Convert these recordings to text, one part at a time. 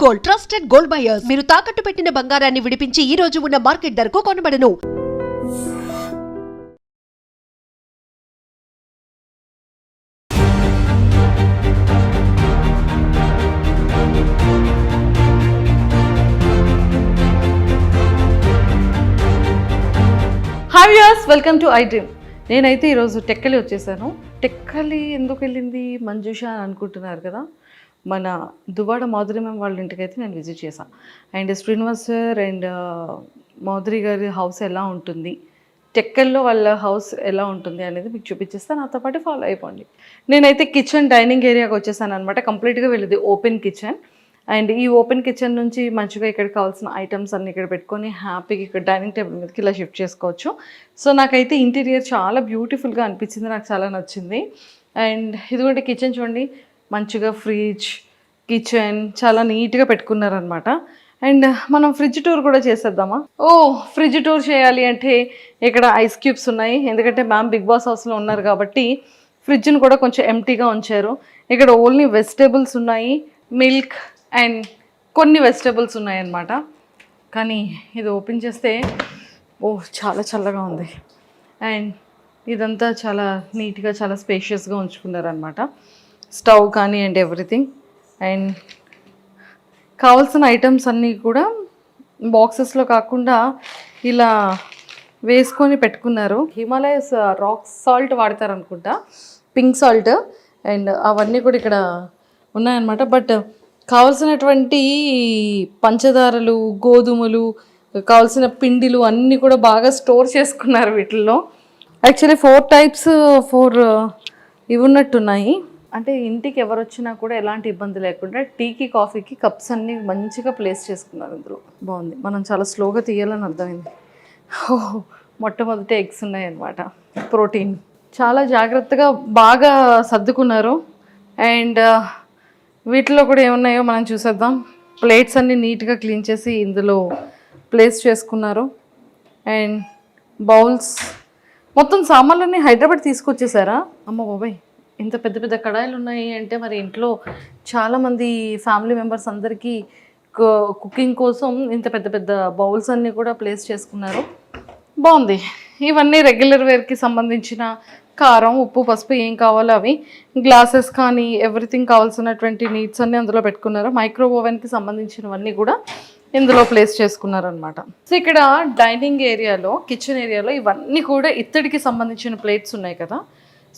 Gold, trusted gold buyers. మీరు తాకట్టు పెట్టిన బంగారాన్ని విడిపించి ఈ రోజు ఉన్న మార్కెట్ ధరకు కొనబడను. Hi viewers, welcome to I dream. నేనైతే ఈరోజు టెక్కలి వచ్చేసాను. టెక్కలి ఎందుకు వెళ్ళింది మంజుష అని అనుకుంటున్నారు కదా. మన దువ్వాడ మాధురి మ్యామ్ వాళ్ళ ఇంటికి అయితే నేను విజిట్ చేశాను. And Srinivas sir and Madhuri గారి హౌస్ ఎలా ఉంటుంది, టెక్కల్లో వాళ్ళ హౌస్ ఎలా ఉంటుంది అనేది మీకు చూపించేస్తాను. నాతో పాటు ఫాలో అయిపోండి. నేనైతే కిచెన్ డైనింగ్ ఏరియాకి వచ్చేసాను అనమాట. కంప్లీట్గా వెళ్ళేది ఓపెన్ కిచెన్. అండ్ ఈ ఓపెన్ కిచెన్ నుంచి మంచిగా ఇక్కడ కావాల్సిన ఐటమ్స్ అన్ని ఇక్కడ పెట్టుకొని హ్యాపీగా ఇక్కడ డైనింగ్ టేబుల్ మీదకి ఇలా షిఫ్ట్ చేసుకోవచ్చు. సో నాకైతే ఇంటీరియర్ చాలా బ్యూటిఫుల్గా అనిపించింది, నాకు చాలా నచ్చింది. అండ్ ఇదిగోండి కిచెన్ చూడండి, మంచిగా ఫ్రిడ్జ్, కిచెన్ చాలా నీట్గా పెట్టుకున్నారనమాట. అండ్ మనం ఫ్రిడ్జ్ టూర్ కూడా చేసేద్దామా? ఫ్రిడ్జ్ టూర్ చేయాలి అంటే ఇక్కడ ఐస్ క్యూబ్స్ ఉన్నాయి, ఎందుకంటే మ్యామ్ బిగ్ బాస్ హౌస్లో ఉన్నారు కాబట్టి ఫ్రిడ్జ్ని కూడా కొంచెం ఎంటీగా ఉంచారు. ఇక్కడ ఓన్లీ వెజిటేబుల్స్ ఉన్నాయి, మిల్క్ అండ్ కొన్ని వెజిటేబుల్స్ ఉన్నాయన్నమాట. కానీ ఇది ఓపెన్ చేస్తే చాలా చల్లగా ఉంది. అండ్ ఇదంతా చాలా నీట్గా చాలా స్పేషియస్గా ఉంచుకున్నారనమాట. స్టవ్ కానీ అండ్ ఎవ్రీథింగ్. అండ్ కావాల్సిన ఐటమ్స్ అన్నీ కూడా బాక్సెస్లో కాకుండా ఇలా వేసుకొని పెట్టుకున్నారు. హిమాలయస్ రాక్ సాల్ట్ వాడతారనుకుంటా, పింక్ సాల్ట్. అండ్ అవన్నీ కూడా ఇక్కడ ఉన్నాయన్నమాట. బట్ కావలసినటువంటి పంచదారలు, గోధుమలు, కావాల్సిన పిండిలు అన్నీ కూడా బాగా స్టోర్ చేసుకున్నారు వీటిల్లో. యాక్చువల్లీ 4 టైప్స్ ఇవి ఉన్నట్టున్నాయి. అంటే ఇంటికి ఎవరు వచ్చినా కూడా ఎలాంటి ఇబ్బంది లేకుండా టీకి కాఫీకి కప్స్ అన్నీ మంచిగా ప్లేస్ చేసుకున్నారు ఇందులో. బాగుంది. మనం చాలా స్లోగా తీయాలని అర్థమైంది. మొట్టమొదటి ఎగ్స్ ఉన్నాయన్నమాట, ప్రోటీన్. చాలా జాగ్రత్తగా బాగా సర్దుకున్నారు. అండ్ వీటిలో కూడా ఏమున్నాయో మనం చూసేద్దాం. ప్లేట్స్ అన్నీ నీట్గా క్లీన్ చేసి ఇందులో ప్లేస్ చేసుకున్నారు. అండ్ బౌల్స్, మొత్తం సామాన్లన్నీ హైదరాబాద్ తీసుకొచ్చేసారా? అమ్మ బాబాయ్, ఇంత పెద్ద పెద్ద కడాయిలు ఉన్నాయి అంటే మరి ఇంట్లో చాలామంది ఫ్యామిలీ మెంబర్స్ అందరికీ కుకింగ్ కోసం ఇంత పెద్ద పెద్ద బౌల్స్ అన్నీ కూడా ప్లేస్ చేసుకున్నారు. బాగుంది. ఇవన్నీ రెగ్యులర్ వేర్కి సంబంధించిన కారం, ఉప్పు, పసుపు ఏం కావాలో అవి, గ్లాసెస్ కానీ ఎవ్రీథింగ్ కావాల్సినటువంటి నీడ్స్ అన్నీ అందులో పెట్టుకున్నారు. మైక్రో ఓవెన్కి సంబంధించినవన్నీ కూడా ఇందులో ప్లేస్ చేసుకున్నారనమాట. సో ఇక్కడ డైనింగ్ ఏరియాలో, కిచెన్ ఏరియాలో ఇవన్నీ కూడా ఇత్తడికి సంబంధించిన ప్లేట్స్ ఉన్నాయి కదా.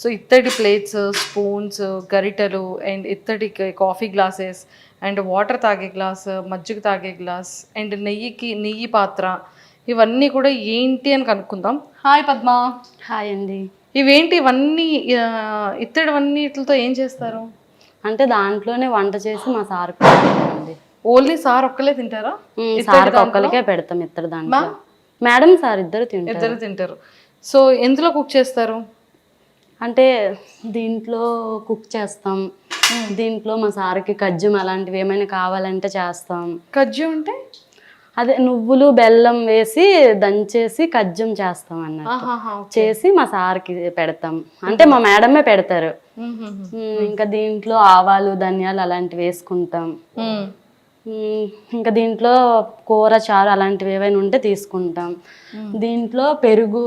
సో ఇత్తడి ప్లేట్స్, స్పూన్స్, గరిటెలు అండ్ ఇత్తడి కాఫీ గ్లాసెస్ అండ్ వాటర్ తాగే గ్లాస్, మజ్జిగ తాగే గ్లాస్ అండ్ నెయ్యి పాత్ర, ఇవన్నీ కూడా ఏంటి అని కనుక్కుందాం. హాయ్ పద్మ. హాయ్ అండి. ఇవేంటి ఇవన్నీ? ఇత్తడివన్నిటితో ఏం చేస్తారు? అంటే దాంట్లోనే వంట చేసి మా సార్ అండి. ఓన్లీ సార్ ఒక్కలే తింటారా? సార్ ఒక్కరికే పెడతాం ఇత్తడి దాంట్లో. మేడం సార్ ఇద్దరు తింటారు. సో ఎందులో కుక్ చేస్తారు? అంటే దీంట్లో కుక్ చేస్తాం. దీంట్లో మా సార్కి కజ్జం అలాంటివి ఏమైనా కావాలంటే చేస్తాం. కజ్జం అంటే అదే నువ్వులు బెల్లం వేసి దంచేసి కజ్జం చేస్తాం అన్నట్టు. చేసి మా సార్కి పెడతాం. అంటే మా మేడమే పెడతారు. ఇంకా దీంట్లో ఆవాలు, ధనియాలు అలాంటివి వేసుకుంటాం. ఇంకా దీంట్లో కూర, చారు అలాంటివి ఏవైనా ఉంటే తీసుకుంటాం. దీంట్లో పెరుగు,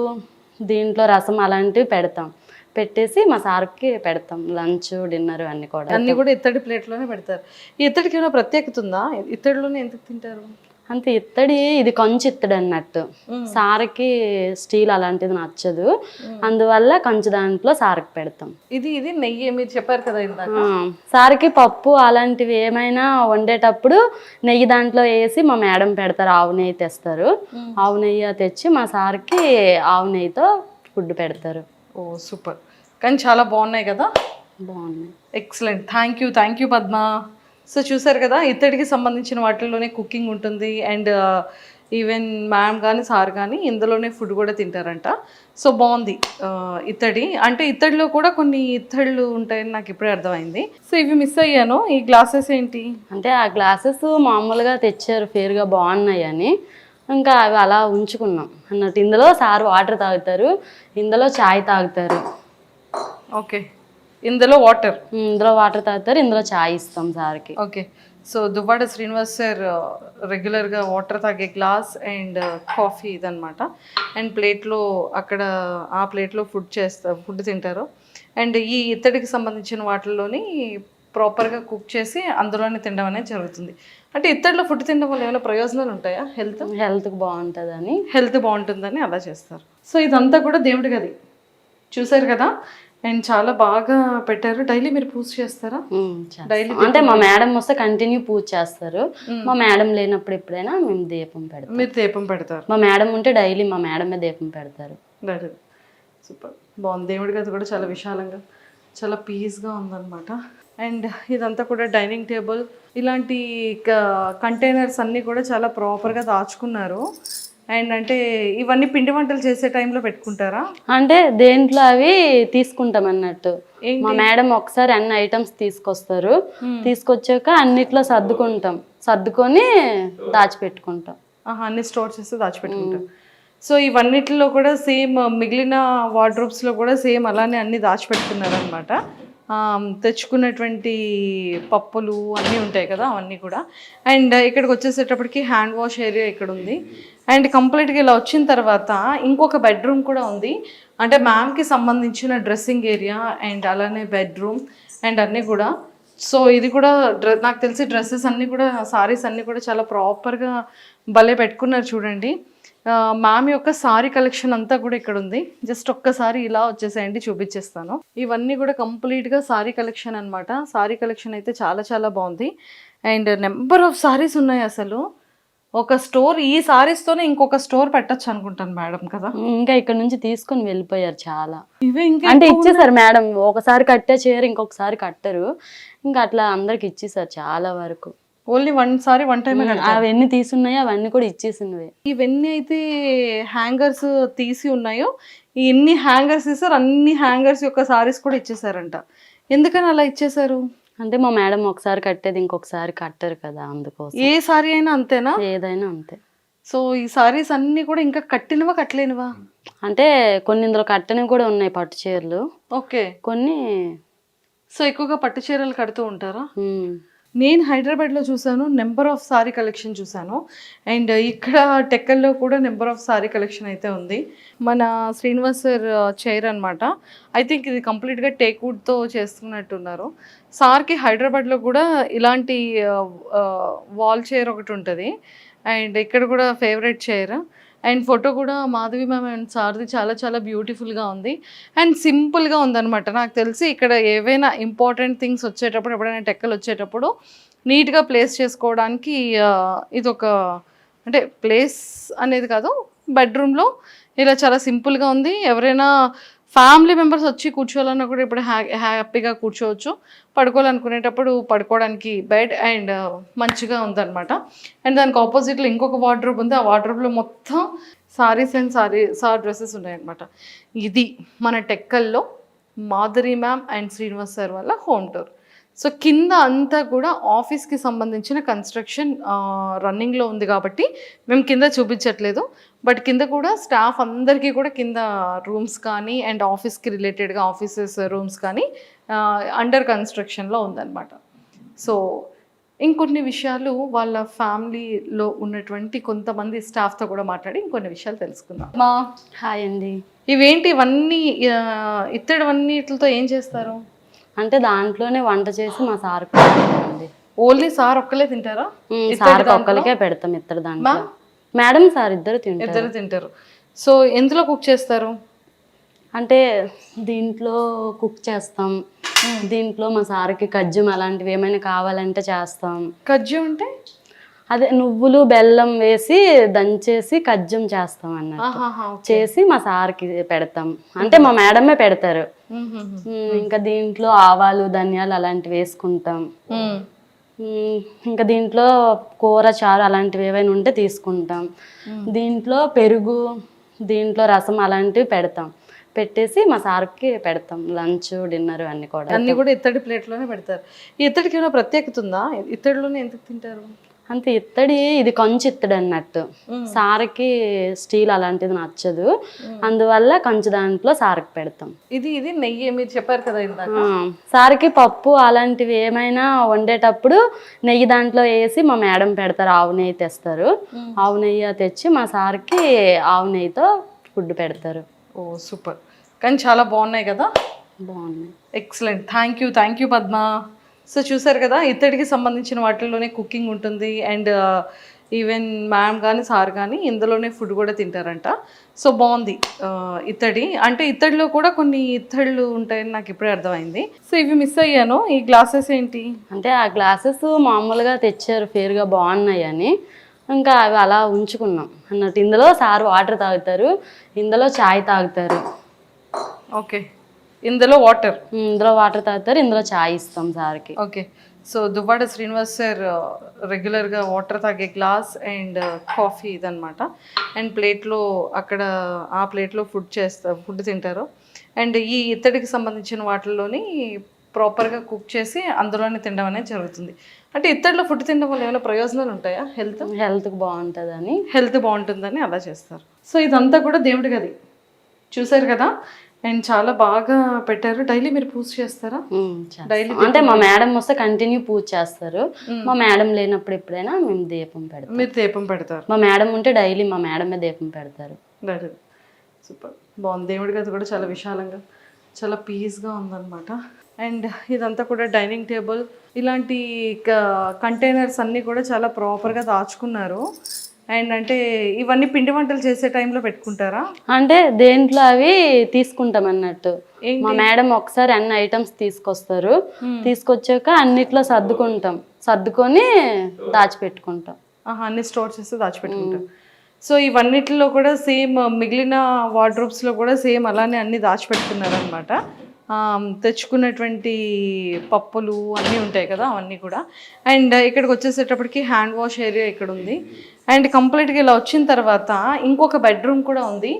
దీంట్లో రసం అలాంటివి పెడతాం. పెట్టేసి మా సార్కి పెడతాం. లంచ్, డిన్నర్ అన్నీ కూడా ఇత్తడి ప్లేట్లోనే పెడతారు. ఈ ఇత్తడికి ఏమైనా ప్రత్యేకత ఉందా? ఇత్తడిలోనే ఎందుకు తింటారు? అంతే, ఇత్తడి ఇది కంచు ఇత్తడి అన్నట్టు. సార్కి స్టీల్ అలాంటిది నచ్చదు, అందువల్ల కంచు దాంట్లో సార్కి పెడతాం. ఇది నెయ్యి మీరు చెప్పారు కదా ఇందాక. సార్కి పప్పు అలాంటివి ఏమైనా వండేటప్పుడు నెయ్యి దాంట్లో వేసి మా మేడం పెడతారు. ఆవు నెయ్యి తెస్తారు. ఆవు నెయ్యి తెచ్చి మా సార్కి ఆవు నెయ్యితో ఫుడ్ పెడతారు. సూపర్. కానీ చాలా బాగున్నాయి కదా. బాగున్నాయి. Excellent. Thank you Padma. So చూసారు కదా, ఇత్తడికి సంబంధించిన వాటిల్లోనే కుకింగ్ ఉంటుంది. అండ్ ఈవెన్ మ్యామ్ కానీ సార్ కానీ ఇందులోనే ఫుడ్ కూడా తింటారంట. సో బాగుంది. ఇత్తడి అంటే ఇత్తడిలో కూడా కొన్ని ఇత్తళ్ళు ఉంటాయని నాకు ఇప్పుడే అర్థమైంది. సో ఇవి మిస్ అయ్యాను. ఈ గ్లాసెస్ ఏంటి? అంటే ఆ గ్లాసెస్ మామూలుగా తెచ్చారు, ఫేర్గా బాగున్నాయి అని. ఇంకా అవి అలా ఉంచుకున్నాం అన్నట్టు. ఇందులో సార్ వాటర్ తాగుతారు, ఇందులో చాయ్ తాగుతారు. ఓకే. ఇందులో వాటర్ తాగుతారు, ఇందులో చాయ్ ఇస్తాం సార్కి. Okay. So Duvvada Srinivas sir రెగ్యులర్గా వాటర్ తాగే గ్లాస్ అండ్ కాఫీ ఇదనమాట. అండ్ ప్లేట్లో అక్కడ ఆ ప్లేట్లో ఫుడ్ తింటారు. అండ్ ఈ ఇత్తడికి సంబంధించిన వాటిల్లోని ప్రాపర్గా కుక్ చేసి అందులోనే తినడం అనేది జరుగుతుంది. అంటే ఇత్తడిలో ఫుడ్ తినడం వల్ల ఏమైనా ప్రయోజనాలు ఉంటాయా? హెల్త్కి బాగుంటుందని. హెల్త్ బాగుంటుందని అలా చేస్తారు. సో ఇదంతా కూడా దేవుడి గది చూసారు కదా, అండ్ చాలా బాగా పెట్టారు. డైలీ మీరు పూజ చేస్తారా? డైలీ అంటే మా మేడం వస్తే కంటిన్యూ పూజ చేస్తారు. మా మేడం లేనప్పుడు ఎప్పుడైనా మేము దీపం పెడతాం. మీరు దీపం పెడతారు? మా మేడం ఉంటే డైలీ మా మేడమే దీపం పెడతారు. సూపర్ బాగుంది. దేవుడి గది కూడా చాలా విశాలంగా చాలా పీస్గా ఉందన్నమాట. అండ్ ఇదంతా కూడా డైనింగ్ టేబుల్, ఇలాంటి కంటైనర్స్ అన్నీ కూడా చాలా ప్రాపర్గా దాచుకున్నారు. అండ్ అంటే ఇవన్నీ పిండి వంటలు చేసే టైంలో పెట్టుకుంటారా? అంటే దేంట్లో అవి తీసుకుంటాం అన్నట్టు. మా మేడం ఒకసారి అన్ని ఐటమ్స్ తీసుకొస్తారు. తీసుకొచ్చాక అన్నిట్లో సర్దుకొని దాచిపెట్టుకుంటాం. అన్ని స్టోర్ చేసి దాచిపెట్టుకుంటాం. సో ఇవన్నిటిలో కూడా సేమ్ మిగిలిన వార్డ్రోబ్స్లో కూడా సేమ్ అలానే అన్ని దాచిపెట్టుకున్నారనమాట. తెచ్చుకున్నటువంటి పప్పులు అన్నీ ఉంటాయి కదా, అవన్నీ కూడా. అండ్ ఇక్కడికి వచ్చేసేటప్పటికి హ్యాండ్ వాష్ ఏరియా ఇక్కడ ఉంది. అండ్ కంప్లీట్గా ఇలా వచ్చిన తర్వాత ఇంకొక బెడ్రూమ్ కూడా ఉంది. అంటే మ్యామ్కి సంబంధించిన డ్రెస్సింగ్ ఏరియా అండ్ అలానే బెడ్రూమ్ అండ్ అన్నీ కూడా. సో ఇది కూడా నాకు తెలిసి డ్రెస్సెస్ అన్నీ కూడా, సారీస్ అన్నీ కూడా చాలా ప్రాపర్గా భలే పెట్టుకున్నారు చూడండి. మ్యామ్ యొక్క సారీ కలెక్షన్ అంతా కూడా ఇక్కడ ఉంది. జస్ట్ ఒక్కసారి ఇలా వచ్చేసేయండి, చూపించేస్తాను. ఇవన్నీ కూడా కంప్లీట్గా సారీ కలెక్షన్ అనమాట. సారీ కలెక్షన్ అయితే చాలా చాలా బాగుంది. అండ్ నెంబర్ ఆఫ్ సారీస్ ఉన్నాయి. అసలు ఒక స్టోర్, ఈ సారీస్తోనే ఇంకొక స్టోర్ పెట్టచ్చు అనుకుంటాను మేడం కదా. ఇంకా ఇక్కడ నుంచి తీసుకొని వెళ్ళిపోయారు చాలా. ఇవే ఇంకా అంటే ఇచ్చేసారు మేడం. ఒకసారి కట్టే చీర ఇంకొకసారి కట్టరు. ఇంకా అట్లా అందరికి ఇచ్చేసారు చాలా వరకు. Only one time. అవన్నీ తీసున్నాయో అవన్నీ కూడా ఇచ్చేసినవి. ఇవన్నీ అయితే హ్యాంగర్స్ తీసి ఉన్నాయో, ఎన్ని హ్యాంగర్స్ ఇస్తారు అన్ని హ్యాంగర్స్ యొక్క సారీస్ కూడా ఇచ్చేసారంట. ఎందుకని అలా ఇచ్చేసారు? అంటే మా మేడం ఒకసారి కట్టేది ఇంకొకసారి కట్టరు కదా, అందుకోసం. ఏ సారీ అయినా అంతేనా? ఏదైనా అంతే. సో ఈ సారీస్ అన్ని కూడా ఇంకా కట్టినవా కట్టలేనివా? అంటే కొన్ని ఇందులో కట్టనివి కూడా ఉన్నాయి, పట్టు చీరలు. ఓకే. కొన్ని. సో ఎక్కువగా పట్టు చీరలు కడుతూ ఉంటారా? నేను హైదరాబాద్లో చూసాను, నెంబర్ ఆఫ్ సారీ కలెక్షన్ చూసాను. అండ్ ఇక్కడ టెక్కల్లో కూడా నెంబర్ ఆఫ్ సారీ కలెక్షన్ అయితే ఉంది. మన శ్రీనివాస్ సార్ చైర్ అనమాట. ఐ థింక్ ఇది కంప్లీట్గా టేక్వుడ్తో చేస్తున్నట్టున్నారు. సార్కి హైదరాబాద్లో కూడా ఇలాంటి వాల్ చైర్ ఒకటి ఉంటుంది. అండ్ ఇక్కడ కూడా ఫేవరెట్ చైర్. అండ్ ఫోటో కూడా మాధవి మ్యామ్ అండ్ సార్ది చాలా చాలా బ్యూటిఫుల్గా ఉంది. అండ్ సింపుల్గా ఉందన్నమాట. నాకు తెలిసి ఇక్కడ ఏవైనా ఇంపార్టెంట్ థింగ్స్ వచ్చేటప్పుడు, ఎప్పుడైనా టెక్కలు వచ్చేటప్పుడు నీట్గా ప్లేస్ చేసుకోవడానికి ఇదొక, అంటే ప్లేస్ అనేది కాదు, బెడ్రూమ్లో ఇలా చాలా సింపుల్గా ఉంది. ఎవరైనా ఫ్యామిలీ మెంబర్స్ వచ్చి కూర్చోవాలన్నా కూడా ఇప్పుడు హ్యాపీగా కూర్చోవచ్చు. పడుకోవాలనుకునేటప్పుడు పడుకోవడానికి బెడ్ అండ్ మంచిగా ఉందన్నమాట. అండ్ దానికి ఆపోజిట్లో ఇంకొక వార్డ్రోబ్ ఉంది. ఆ వార్డ్రోబ్లో మొత్తం సారీస్ అండ్ సార్ డ్రెస్సెస్ ఉన్నాయన్నమాట. ఇది మన టెక్కల్లో Madhuri ma'am and Srinivas sir వల్ల హోమ్ టూర్. సో కింద అంతా కూడా ఆఫీస్కి సంబంధించిన కన్స్ట్రక్షన్ రన్నింగ్లో ఉంది కాబట్టి మేము కింద చూపించట్లేదు. బట్ కింద కూడా స్టాఫ్ అందరికీ కూడా కింద రూమ్స్ కానీ అండ్ ఆఫీస్కి రిలేటెడ్గా ఆఫీసెస్ రూమ్స్ కానీ అండర్ కన్స్ట్రక్షన్లో ఉందన్నమాట. సో ఇంకొన్ని విషయాలు వాళ్ళ ఫ్యామిలీలో ఉన్నటువంటి కొంతమంది స్టాఫ్తో కూడా మాట్లాడి ఇంకొన్ని విషయాలు తెలుసుకుందాం. మా హాయ్ అండి. ఇవేంటి ఇవన్నీ ఇత్తడివన్నిటితో ఏం చేస్తారు? అంటే దాంట్లోనే వంట చేసి మా సార్ అండి. ఓన్లీ సార్ ఒక్కలే తింటారా? సార్ ఒక్కరికే పెడతాం ఇద్దరు దాంట్లో. మేడం సార్ ఇద్దరు తింటారు. సో ఎందులో కుక్ చేస్తారు? అంటే దీంట్లో కుక్ చేస్తాం. దీంట్లో మా సార్కి కజ్జం అలాంటివి ఏమైనా కావాలంటే చేస్తాం. కజ్జం అంటే అదే నువ్వులు బెల్లం వేసి దంచేసి కజ్జం చేస్తాం అన్నట్టు. చేసి మా సార్కి పెడతాం. అంటే మా మేడమే పెడతారు. ఇంకా దీంట్లో ఆవాలు ధనియాలు అలాంటివి వేసుకుంటాం. ఇంకా దీంట్లో కూర చారు అలాంటివి ఏవైనా ఉంటే తీసుకుంటాం. దీంట్లో పెరుగు, దీంట్లో రసం అలాంటివి పెడతాం. పెట్టేసి మా సార్కి పెడతాం. లంచ్ డిన్నర్ అన్ని కూడా ఇత్తడి ప్లేట్లోనే పెడతారు. ఈ ఇత్తడికి ఏమైనా ప్రత్యేకత ఉందా? ఇత్తడిలోనే ఎందుకు తింటారు? అంతే ఇత్తడి, ఇది కంచు ఇత్తడి అన్నట్టు. సార్కి స్టీల్ అలాంటిది నచ్చదు, అందువల్ల కంచు దాంట్లో సార్కి పెడతాం. ఇది నెయ్యి మీరు చెప్పారు కదా ఇందాక. సార్కి పప్పు అలాంటివి ఏమైనా వండేటప్పుడు నెయ్యి దాంట్లో వేసి మా మేడం పెడతారు. ఆవు నెయ్యి తెస్తారు, ఆవు నెయ్యి తెచ్చి మా సార్కి ఆవు నెయ్యితో ఫుడ్ పెడతారు. ఓ సూపర్, కానీ చాలా బాగున్నాయి కదా. బాగున్నాయి. Excellent, thank you Padma. So చూసారు కదా, ఇత్తడికి సంబంధించిన వాటిల్లోనే కుకింగ్ ఉంటుంది. అండ్ ఈవెన్ మ్యామ్ కానీ సార్ కానీ ఇందులోనే ఫుడ్ కూడా తింటారంట. సో బాగుంది. ఇత్తడి అంటే ఇత్తడిలో కూడా కొన్ని ఇత్తళ్ళు ఉంటాయని నాకు ఇప్పుడే అర్థమైంది. సో ఇవి మిస్ అయ్యాను. ఈ గ్లాసెస్ ఏంటి అంటే ఆ గ్లాసెస్ మామూలుగా తెచ్చారు ఫేర్గా బాగున్నాయి అని, ఇంకా అవి అలా ఉంచుకున్నాం అన్నట్టు. ఇందులో సార్ వాటర్ తాగుతారు, ఇందులో చాయ్ తాగుతారు. ఓకే, ఇందులో వాటర్ తాగుతారు, ఇందులో చాయ్ ఇస్తాం సార్కి. Okay, so Duvvada Srinivas sir రెగ్యులర్గా వాటర్ తాగే గ్లాస్ అండ్ కాఫీ ఇదనమాట. అండ్ ప్లేట్లో అక్కడ ఆ ప్లేట్లో ఫుడ్ తింటారు. అండ్ ఈ ఇత్తడికి సంబంధించిన వాటిల్లోని ప్రాపర్గా కుక్ చేసి అందులోనే తినడం అనేది జరుగుతుంది. అంటే ఇత్తడిలో ఫుడ్ తినడం వల్ల ఏమైనా ప్రయోజనాలు ఉంటాయా? హెల్త్కి బాగుంటుందని, హెల్త్ బాగుంటుందని అలా చేస్తారు. సో ఇదంతా కూడా దేవుడి గది చూసారు కదా, అండ్ చాలా బాగా పెట్టారు. డైలీ మీరు పూజ చేస్తారా? డైలీ అంటే మా మేడం వస్తే కంటిన్యూ పూజ చేస్తారు. మా మేడం లేనప్పుడు ఎప్పుడైనా మేము దీపం పెడతాం. మీరు దీపం పెడతారు? మా మేడం ఉంటే డైలీ మా మేడమే దీపం పెడతారు. సూపర్, బాగుంది. దేవుడి గది కూడా చాలా విశాలంగా చాలా పీస్గా ఉందన్నమాట. అండ్ ఇదంతా కూడా డైనింగ్ టేబుల్, ఇలాంటి కంటైనర్స్ అన్నీ కూడా చాలా ప్రాపర్గా దాచుకున్నారు. అండ్ అంటే ఇవన్నీ పిండి వంటలు చేసే టైంలో పెట్టుకుంటారా? అంటే దేంట్లో అవి తీసుకుంటాం అన్నట్టు. మా మేడం ఒకసారి అన్ని ఐటమ్స్ తీసుకొస్తారు, తీసుకొచ్చాక అన్నిట్లో సర్దుకొని దాచిపెట్టుకుంటాం. అన్ని స్టోర్ చేసి దాచిపెట్టుకుంటాం. సో ఇవన్నిటిలో కూడా సేమ్ మిగిలిన వార్డ్రోబ్స్లో కూడా సేమ్ అలానే అన్ని దాచిపెట్టుకున్నారనమాట. తెచ్చుకున్నటువంటి పప్పులు అన్నీ ఉంటాయి కదా, అవన్నీ కూడా. అండ్ ఇక్కడికి వచ్చేసేటప్పటికి హ్యాండ్ వాష్ ఏరియా ఇక్కడ ఉంది. అండ్ కంప్లీట్గా ఇలా వచ్చిన తర్వాత ఇంకొక బెడ్రూమ్ కూడా ఉంది.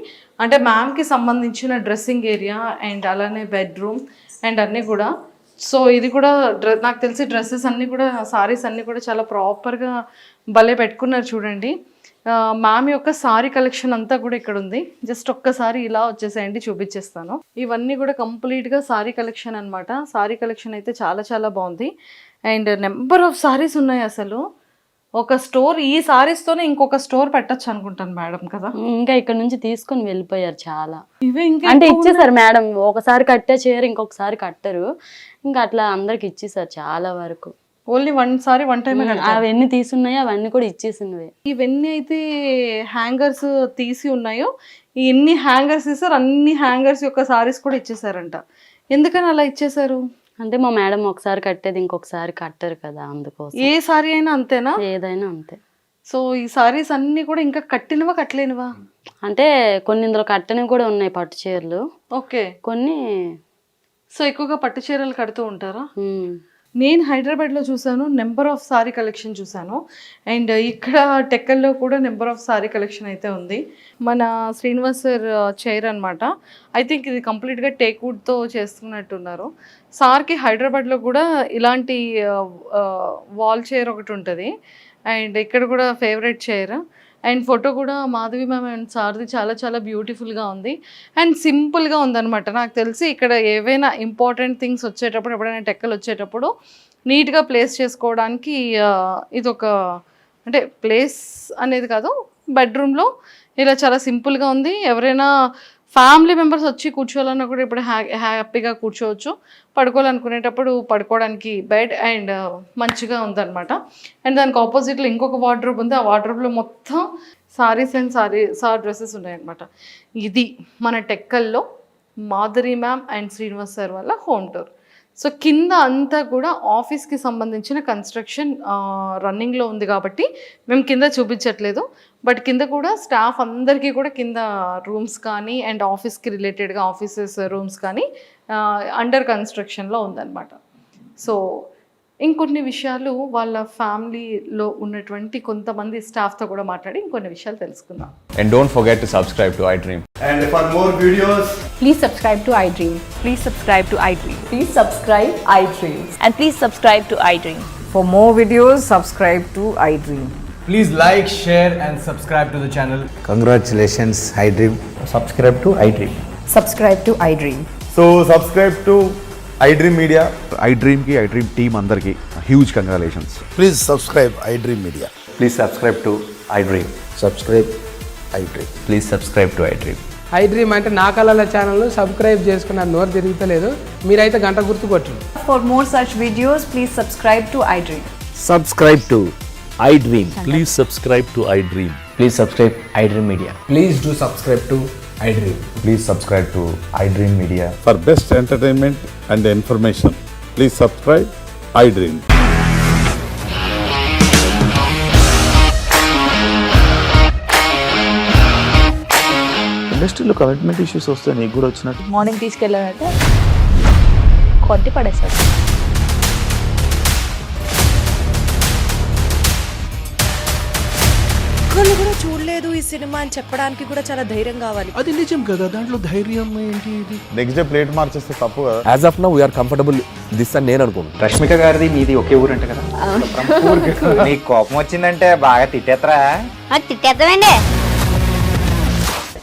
అంటే మ్యామ్కి సంబంధించిన డ్రెస్సింగ్ ఏరియా అండ్ అలానే బెడ్రూమ్ అండ్ అన్నీ కూడా. సో ఇది కూడా నాకు తెలిసి డ్రెస్సెస్ అన్నీ కూడా, సారీస్ అన్నీ కూడా చాలా ప్రాపర్గా భలే పెట్టుకున్నారు చూడండి. మ్యామ్ యొక్క సారీ కలెక్షన్ అంతా కూడా ఇక్కడ ఉంది. జస్ట్ ఒక్కసారి ఇలా వచ్చేసేయండి, చూపించేస్తాను. ఇవన్నీ కూడా కంప్లీట్గా సారీ కలెక్షన్ అనమాట. సారీ కలెక్షన్ అయితే చాలా చాలా బాగుంది. అండ్ నెంబర్ ఆఫ్ సారీస్ ఉన్నాయి. అసలు ఒక స్టోర్ ఈ సారీస్తోనే ఇంకొక స్టోర్ పెట్టచ్చు అనుకుంటాను మేడం కదా. ఇంకా ఇక్కడ నుంచి తీసుకొని వెళ్ళిపోయారు చాలా. ఇవే ఇంకా అంటే ఇచ్చేసారు మేడం, ఒకసారి కట్టే చీర ఇంకొకసారి కట్టరు, ఇంకా అట్లా అందరికి ఇచ్చేసారు చాలా వరకు. ఓన్లీ వన్ టైం అవన్నీ తీసున్నాయో అవన్నీ కూడా ఇచ్చేసినవే. ఇవన్నీ అయితే హ్యాంగర్స్ తీసి ఉన్నాయో, ఎన్ని హ్యాంగర్స్ ఇస్తారు అన్ని హ్యాంగర్స్ యొక్క సారీస్ కూడా ఇచ్చేసారంట. ఎందుకని అలా ఇచ్చేసారు? అంటే మా మేడం ఒకసారి కట్టేది ఇంకొకసారి కట్టరు కదా, అందుకోసం. ఏ సారీ అయినా అంతేనా? ఏదైనా అంతే. సో ఈ సారీస్ అన్ని కూడా ఇంకా కట్టినవా కట్టలేనివా? అంటే కొన్ని ఇందులో కట్టనివి కూడా ఉన్నాయి, పట్టు చీరలు. ఓకే, కొన్ని. సో ఎక్కువగా పట్టు చీరలు కడుతూ ఉంటారా? నేను హైదరాబాద్లో చూసాను, నెంబర్ ఆఫ్ సారీ కలెక్షన్ చూసాను. అండ్ ఇక్కడ టెక్కల్లో కూడా నెంబర్ ఆఫ్ సారీ కలెక్షన్ అయితే ఉంది. మన శ్రీనివాస్ సార్ చైర్ అనమాట. ఐ థింక్ ఇది కంప్లీట్గా టేక్వుడ్తో చేస్తున్నట్టున్నారు. సార్కి హైదరాబాద్లో కూడా ఇలాంటి వాల్ చైర్ ఒకటి ఉంటుంది. అండ్ ఇక్కడ కూడా ఫేవరెట్ చైర్. అండ్ ఫోటో కూడా మాధవి మ్యామ్ అండ్ సార్ది చాలా చాలా బ్యూటిఫుల్గా ఉంది. అండ్ సింపుల్గా ఉందన్నమాట. నాకు తెలిసి ఇక్కడ ఏవైనా ఇంపార్టెంట్ థింగ్స్ వచ్చేటప్పుడు, ఎప్పుడైనా టెక్కలు వచ్చేటప్పుడు నీట్గా ప్లేస్ చేసుకోవడానికి ఇదొక, అంటే ప్లేస్ అనేది కాదు, బెడ్రూమ్లో ఇలా చాలా సింపుల్గా ఉంది. ఎవరైనా ఫ్యామిలీ మెంబర్స్ వచ్చి కూర్చోవాలన్నా కూడా ఇప్పుడు హ్యాపీగా కూర్చోవచ్చు. పడుకోవాలనుకునేటప్పుడు పడుకోవడానికి బెడ్ అండ్ మంచిగా ఉందన్నమాట. అండ్ దానికి ఆపోజిట్లో ఇంకొక వార్డ్రోబ్ ఉంది. ఆ వార్డ్రోబ్లో మొత్తం సారీస్ అండ్ సార్ డ్రెస్సెస్ ఉన్నాయన్నమాట. ఇది మన టెక్కల్లో Madhuri ma'am and Srinivas sir వల్ల హోమ్ టూర్. సో కింద అంతా కూడా ఆఫీస్కి సంబంధించిన కన్స్ట్రక్షన్ రన్నింగ్లో ఉంది కాబట్టి మేము కింద చూపించట్లేదు. బట్ కింద కూడా స్టాఫ్ అందరికీ కూడా కింద రూమ్స్ కానీ అండ్ ఆఫీస్కి రిలేటెడ్గా ఆఫీసెస్ రూమ్స్ కానీ అండర్ కన్స్ట్రక్షన్లో ఉందన్నమాట. సో ఇంకొన్ని విషయాలు వాళ్ళ ఫ్యామిలీలో ఉన్నటువంటి కొంతమంది స్టాఫ్తో కూడా మాట్లాడి ఇంకొన్ని విషయాలు తెలుసుకుందాం. And don't forget to subscribe to iDream. And for more videos, please subscribe to iDream. Please subscribe to iDream. Please subscribe iDream. And please subscribe to iDream. For more videos, subscribe to iDream. Please like, share, and subscribe to the channel. Congratulations, iDream. Subscribe to iDream. Subscribe to iDream. So subscribe to iDream Media. iDream ki iDream team andarki huge congratulations. Please subscribe iDream Media. Please subscribe to iDream. Subscribe iDream. Please subscribe to iDream. I dream అంటే నా కళల channel subscribe చేసుకున్న నోరు తిరుగుతలేదు మీరైతే గంట గుర్తు కొట్టండి. For more such videos, please subscribe to iDream. Subscribe to iDream. Please subscribe to iDream. Please subscribe iDream Media. Please do subscribe to iDream. Please subscribe to iDream Media. For best entertainment and information, please subscribe iDream. ఇండస్ట్రీలో commitment issues వస్తే నీకు కూడా వచ్చినట్టు morning తీసుకెళ్ళాడంటే కొట్టి పడేసాడు. ఒక్కళ్ళు కూడా చూడలేదు ఈ సినిమా అని చెప్పడానికి కూడా చాలా ధైర్యం కావాలి. అది నిజం కదా, దాంట్లో ధైర్యం ఏంటి? ఇది నెక్స్ట్ డే ప్లేట్ మార్చేస్తే తప్పు కదా. As of now we are comfortable this అని నేను అనుకోను. రష్మిక గారిది మీది ఒకే ఊరు అంట కదా. నీకు కోపం వచ్చిందంటే బాగా తిట్టేత్తరా? తిట్టేద్దామండి.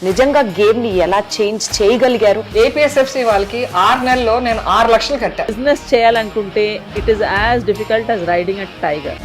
నిజంగా గేమ్ ని ఎలా చేంజ్ చేయగలిగారు? ఏపీఎస్ఎఫ్సి వాళ్ళకి 6 నెలల్లో నేను 6 లక్షలు కట్టా. బిజినెస్ చేయాలనుకుంటే it is as difficult as riding a tiger.